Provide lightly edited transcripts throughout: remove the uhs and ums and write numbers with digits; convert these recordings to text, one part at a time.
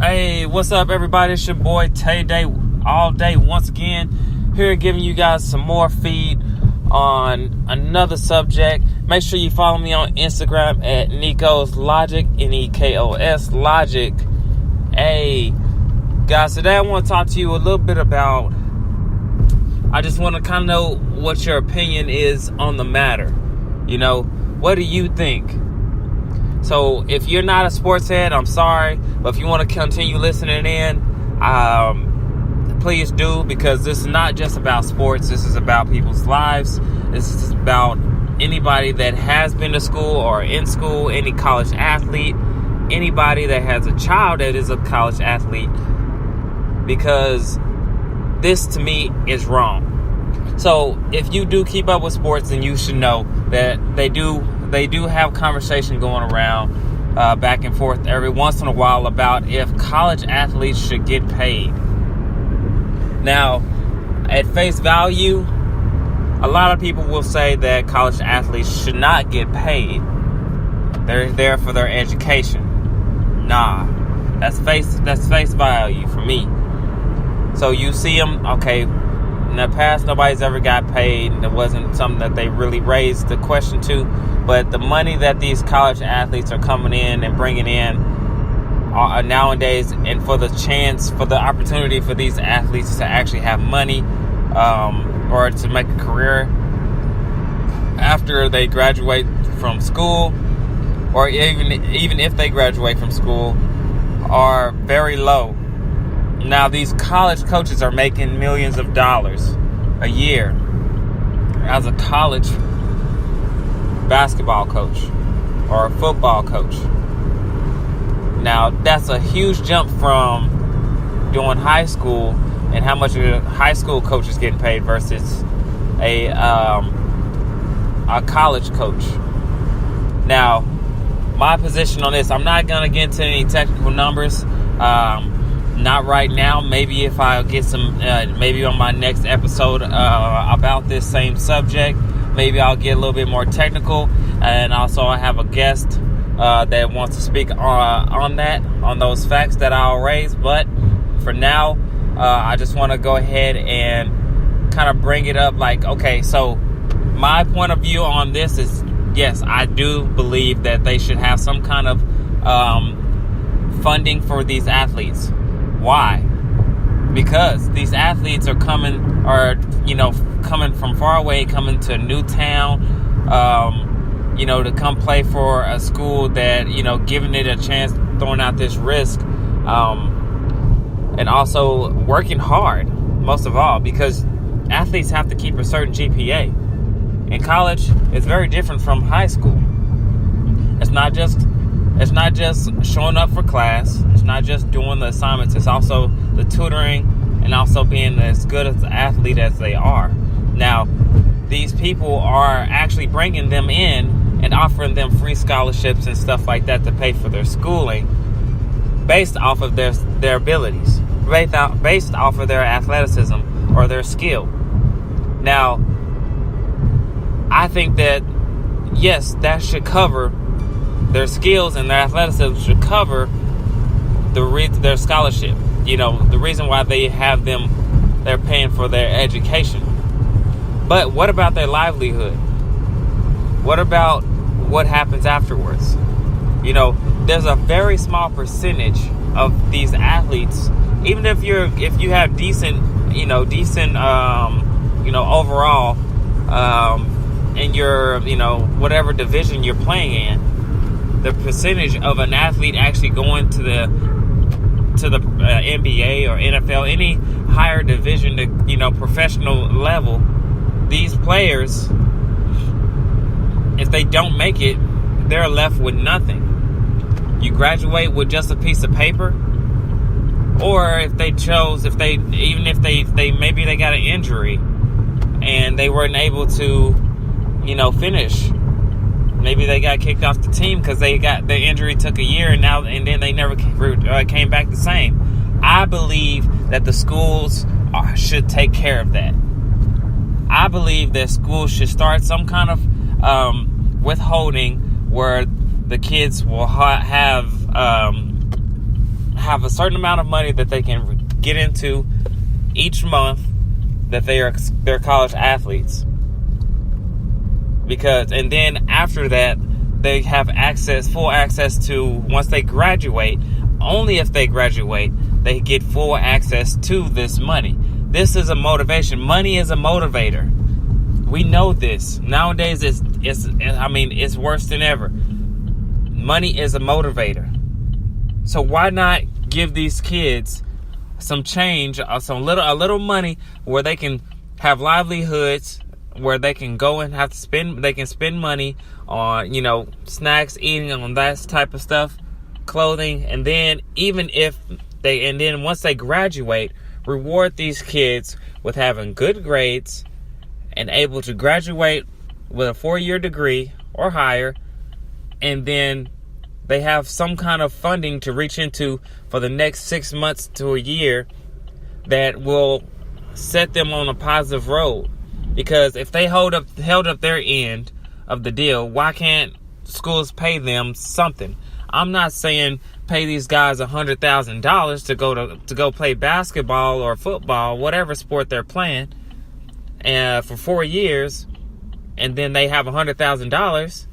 Hey, what's up, everybody? It's your boy Tay Day all day once again, here giving you guys some more feed on another subject. Make sure you follow me on Instagram at Nikos Logic, Nekos Logic. Hey, guys, today I want to talk to you a little bit about, I just want to kind of know what your opinion is on the matter. You know, what do you think? So if you're not a sports head, I'm sorry, but if you want to continue listening in, please do, because this is not just about sports. This is about people's lives. This is about anybody that has been to school or in school, any college athlete, anybody that has a child that is a college athlete, because this to me is wrong. So if you do keep up with sports, then you should know that they do have conversation going around back and forth every once in a while about if college athletes should get paid. Now, at face value, a lot of people will say that college athletes should not get paid. They're there for their education. Nah, that's face value for me. So you see them, okay, in the past, nobody's ever got paid. It wasn't something that they really raised the question to. But the money that these college athletes are coming in and bringing in nowadays, and for the opportunity for these athletes to actually have money or to make a career after they graduate from school, or even if they graduate from school, are very low. Now, these college coaches are making millions of dollars a year as a college basketball coach or a football coach. Now, that's a huge jump from doing high school and how much a high school coach is getting paid versus a college coach. Now, my position on this, I'm not going to get into any technical numbers. Not right now. Maybe if I get some, maybe on my next episode about this same subject, maybe I'll get a little bit more technical. And also I have a guest that wants to speak on those facts that I'll raise. But for now, I just want to go ahead and kind of bring it up like, okay, so my point of view on this is, yes, I do believe that they should have some kind of funding for these athletes. Why? Because these athletes are coming from far away, coming to a new town, to come play for a school that, giving it a chance, throwing out this risk, and also working hard, most of all, because athletes have to keep a certain GPA. In college, it's very different from high school. It's not just showing up for class. It's not just doing the assignments. It's also the tutoring and also being as good as an athlete as they are. Now, these people are actually bringing them in and offering them free scholarships and stuff like that to pay for their schooling based off of their abilities, based off of their athleticism or their skill. Now, I think that, yes, that should cover their skills, and their athleticism should cover their scholarship. The reason why they have them, they're paying for their education. But what about their livelihood? What about what happens afterwards? There's a very small percentage of these athletes, even if you have decent overall in your, whatever division you're playing in, the percentage of an athlete actually going to the NBA or NFL, any higher division, to professional level, these players, if they don't make it, they're left with nothing. You graduate with just a piece of paper, or if they got an injury and they weren't able to, finish. Maybe they got kicked off the team because the injury took a year and then they never came back the same. I believe that the schools should take care of that. I believe that schools should start some kind of withholding where the kids will have have a certain amount of money that they can get into each month that they're college athletes. And then after that, they have full access to, once they graduate, only if they graduate, they get full access to this money. This is a motivation. Money is a motivator. We know this. Nowadays, it's worse than ever. Money is a motivator. So why not give these kids some change, a little money where they can have livelihoods, where they can go and they can spend money on, snacks, eating, on that type of stuff, clothing, and then once they graduate, reward these kids with having good grades and able to graduate with a 4-year degree or higher, and then they have some kind of funding to reach into for the next 6 months to a year that will set them on a positive road. Because if they held up their end of the deal, why can't schools pay them something? I'm not saying pay these guys $100,000 to go play basketball or football, whatever sport they're playing, for 4 years, and then they have $100,000.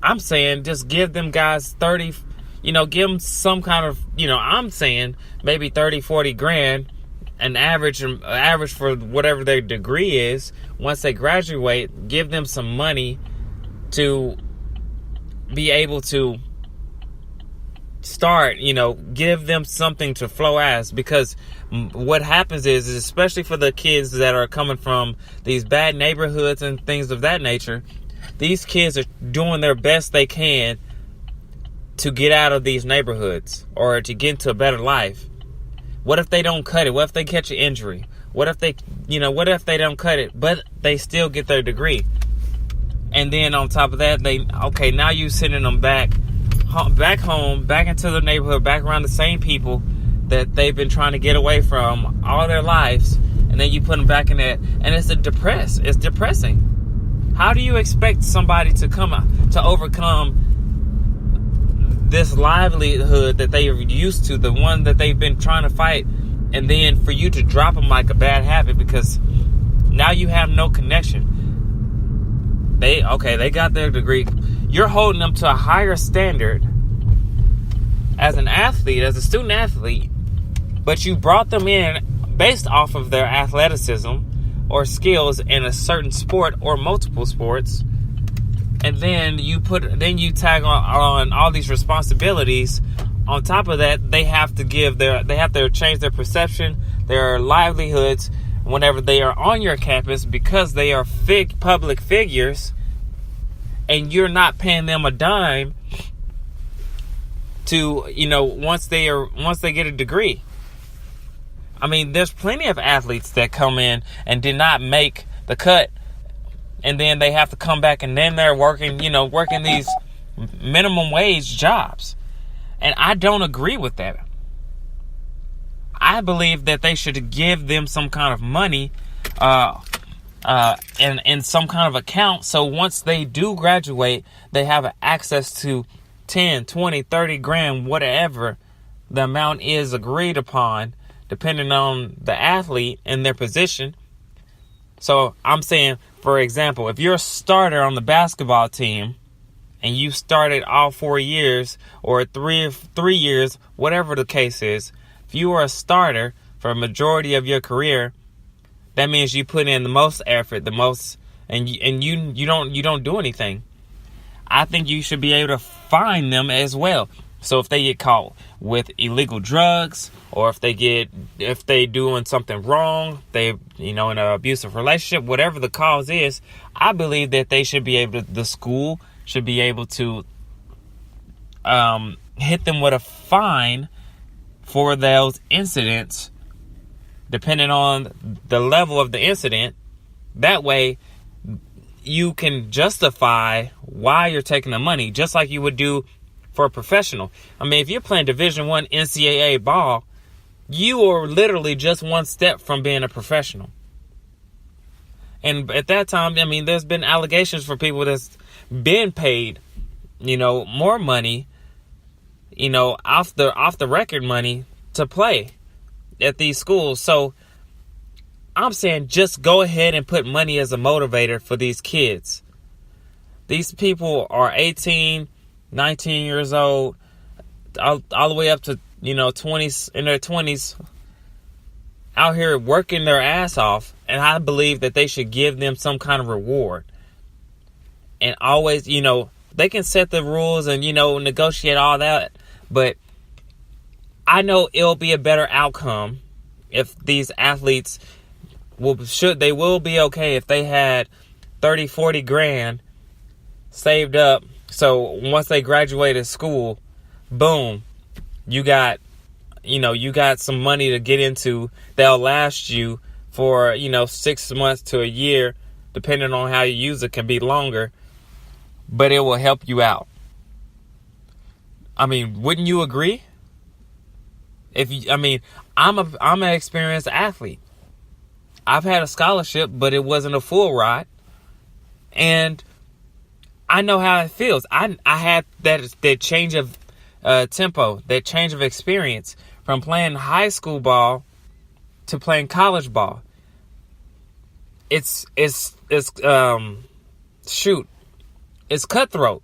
I'm saying just give them guys 30, give them some kind of, I'm saying maybe 30, 40 grand, an average for whatever their degree is. Once they graduate, give them some money to be able to start, give them something to flow as. Because what happens is, especially for the kids that are coming from these bad neighborhoods and things of that nature, these kids are doing their best they can to get out of these neighborhoods or to get into a better life. What if they don't cut it? What if they catch an injury? What if they don't cut it, but they still get their degree? And then on top of that, now you sending them back home, back into the neighborhood, back around the same people that they've been trying to get away from all their lives. And then you put them back in that, and it's depressing. How do you expect somebody to overcome this livelihood that they are used to, the one that they've been trying to fight, and then for you to drop them like a bad habit because now you have no connection? They got their degree. You're holding them to a higher standard as an athlete, as a student athlete, but you brought them in based off of their athleticism or skills in a certain sport or multiple sports. And then you tag on all these responsibilities. On top of that, they have to change their perception, their livelihoods whenever they are on your campus, because they are public figures, and you're not paying them a dime to, once they get a degree. I mean, there's plenty of athletes that come in and did not make the cut, and then they have to come back, and then they're working these minimum wage jobs. And I don't agree with that. I believe that they should give them some kind of money in some kind of account, so once they do graduate, they have access to 10, 20, 30 grand, whatever the amount is agreed upon, depending on the athlete and their position. So I'm saying, for example, if you're a starter on the basketball team and you started all 4 years or three years, whatever the case is, if you are a starter for a majority of your career, that means you put in the most effort, and you don't do anything. I think you should be able to fine them as well. So if they get caught with illegal drugs, or if they doing something wrong, in an abusive relationship, whatever the cause is, I believe that the school should be able to hit them with a fine for those incidents, depending on the level of the incident. That way, you can justify why you're taking the money, just like you would do for a professional. I mean, if you're playing Division I NCAA ball, you are literally just one step from being a professional. And at that time, I mean, there's been allegations for people that's been paid, more money, off the record money to play at these schools. So I'm saying just go ahead and put money as a motivator for these kids. These people are 18, 19 years old, all the way up to, 20s, in their 20s, out here working their ass off. And I believe that they should give them some kind of reward. And always, they can set the rules and, negotiate all that. But I know it'll be a better outcome if these athletes will be okay if they had 30, 40 grand saved up. So once they graduate school, boom, you got some money to get into. They'll last you for, 6 months to a year, depending on how you use it, can be longer, but it will help you out. I mean, wouldn't you agree? I'm an experienced athlete. I've had a scholarship, but it wasn't a full ride. And I know how it feels. I had that change of tempo, that change of experience from playing high school ball to playing college ball. It's cutthroat.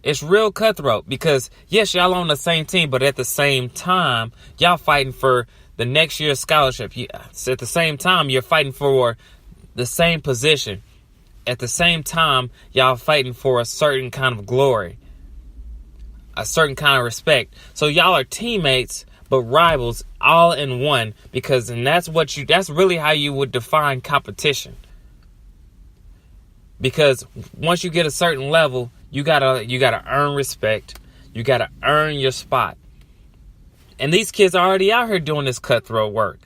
It's real cutthroat because, yes, y'all on the same team, but at the same time, y'all fighting for the next year's scholarship. At the same time, you're fighting for the same position. At the same time, y'all fighting for a certain kind of glory, a certain kind of respect. So y'all are teammates, but rivals all in one, and that's really how you would define competition. Because once you get a certain level, you gotta earn respect. You gotta earn your spot. And these kids are already out here doing this cutthroat work.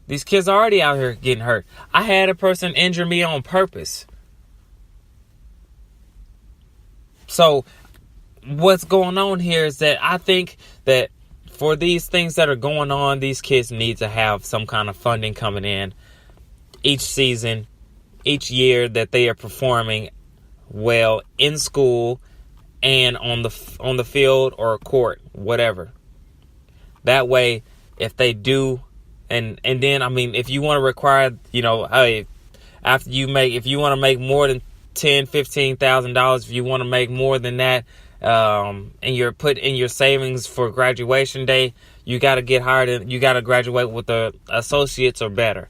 These kids are already out here getting hurt. I had a person injure me on purpose. So what's going on here is that I think that for these things that are going on, these kids need to have some kind of funding coming in each season, each year that they are performing well in school and on the field or court, whatever. That way, if they do, and then, if you want to require, hey, if you want to make more than $10,000-$15,000, if you want to make more than that, and you're put in your savings for graduation day, you got to get hired and you got to graduate with the associates or better.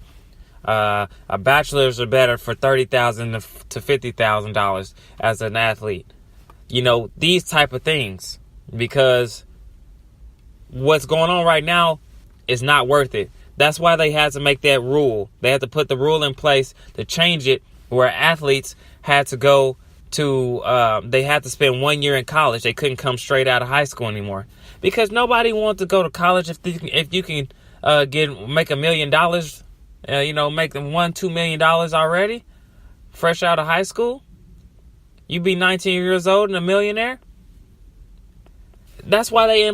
A bachelor's are better for $30,000 to $50,000 as an athlete. These type of things, because what's going on right now is not worth it. That's why they had to make that rule. They had to put the rule in place to change it, where athletes had to go to, they had to spend 1 year in college. They couldn't come straight out of high school anymore, because nobody wants to go to college if you can make $1 million. Make them $1-2 million already, fresh out of high school. You be 19 years old and a millionaire. That's why they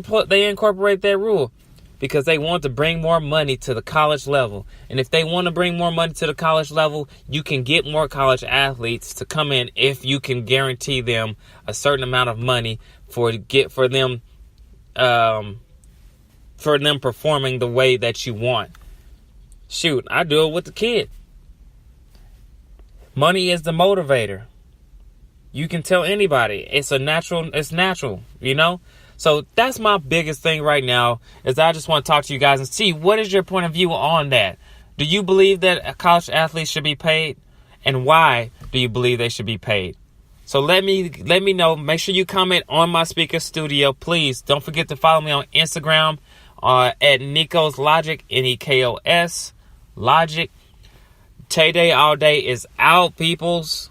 incorporate that rule, because they want to bring more money to the college level. And if they want to bring more money to the college level, you can get more college athletes to come in if you can guarantee them a certain amount of money for them performing the way that you want. Shoot, I do it with the kid. Money is the motivator. You can tell anybody. It's natural, So that's my biggest thing right now, is I just want to talk to you guys and see, what is your point of view on that? Do you believe that a college athlete should be paid? And why do you believe they should be paid? So let me know. Make sure you comment on my Spreaker Studio. Please don't forget to follow me on Instagram at Nikos Logic, Nekos Logic. Tay Day all day is out, peoples.